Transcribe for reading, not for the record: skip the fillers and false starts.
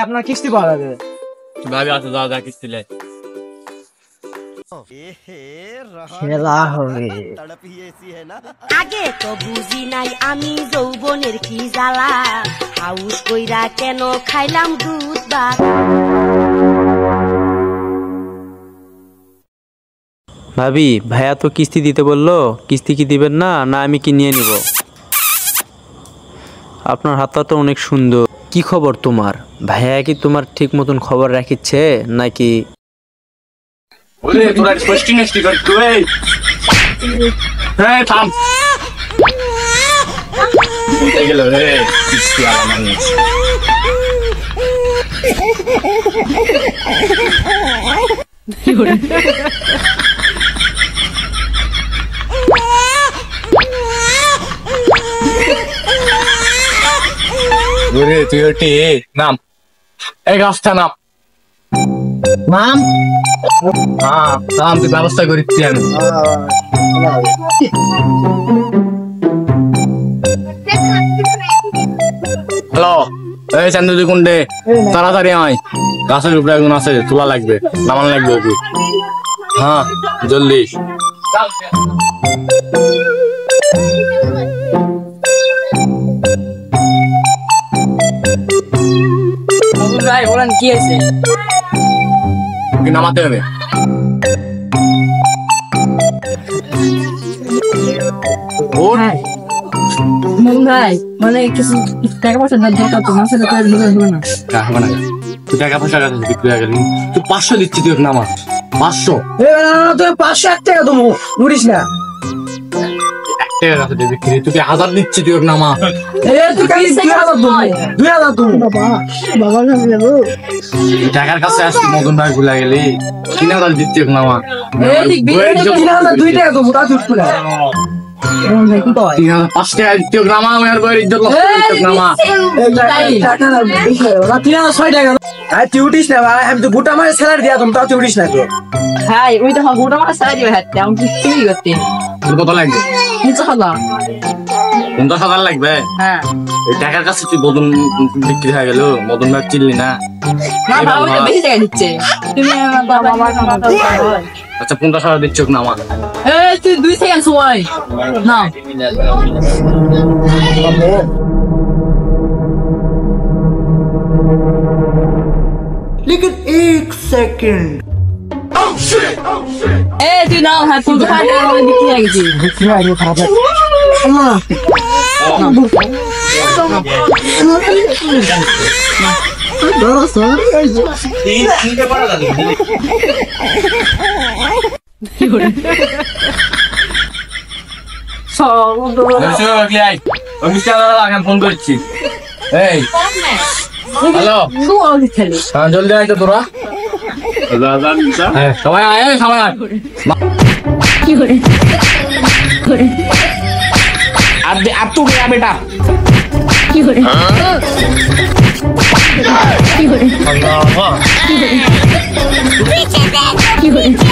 আপনার কিস্তি পাওয়া যাবে ভাবি আছে যাও যা কিস্তি লে খেলা হবে আগে তো বুঝি নাই আমি যৌবনের কি জ্বালা হাউস কইরা কেন খাইলাম দুধ ভাত। ভাবি ভাইয়া তো কিস্তি দিতে বললো, কিস্তি কি দিবেন না না আমি কি নিয়ে নিব? আপনার হাতটা তো অনেক সুন্দর। কি খবর তোমার? ভাইয়া কি তোমার ঠিক মতন খবর রাখিচ্ছে নাকি? ওরে তোরা স্পষ্ট নেস্টি কর তুই থাম এই গেল রে কিস্তি আলা মানে কি করে ওরে তুই ওটি নাম এই গাছটা নাম নাম নাম তুই ব্যবস্থা করিচ্ছি আমি হ্যালো এই চান্দুদি কুন্ডে তাড়াতাড়ি আয় গাছের উপরে একজন আছে তোলা লাগবে নামান লাগবে ওকে হ্যাঁ জলদি ভাই বলেন কি আছে? নামাতে হবে ভাই মানে কিছু টাকা পয়সা দরকার তো মাসে হবে না তুই টাকা পয়সা কাছে বিক্রি হয়ে গেলি তুই 500 দিচ্ছি তুই নামা 500 তুই 500 টাকা দেবো বুঝিস না টাকা কাছে বিক্রি তুই 1000 দিচ্ছি তুই নামা তুই 2000 দেবো বাবা টাকার কাছে আসছি মদন ভাই ভুলে গেলি 3000 দিচ্ছি নামা 2 টাকা দেবো তা চুপ করে 5 টাকা দিচ্ছি নামা আমার বইয়ের ইজ্জত নামা 6 টাকা তুই উঠিস না ভাই আমি তো গোটা মাসে স্যালারি দিয়া তুমি তাও তুই উঠিস না তো ভাই ওই তো গোটা মাসে স্যালারি হয় আমি কি করতে কত লাগবে 50,000 লাগবে হ্যাঁ এই টাকার কাছে তুই মদন বিক্রি হয়ে গেল মদন ভাই চিনলি না বেশি টাকা দিচ্ছে তুমি আচ্ছা 50,000 দিচ্ছ নামা তুই 2 সেকেন্ড সময় না लेकिन 1 सेकंड তুই নাও হ্যাঁ তুই বিক্রি হয়ে গেছি বিক্রি হয়ে গেছে ফোন করছি এই হ্যালো হ্যাঁ জলদি আয় তো তোরা সবাই আয় সবাই আয় अब तू गया बेटा पीछे देख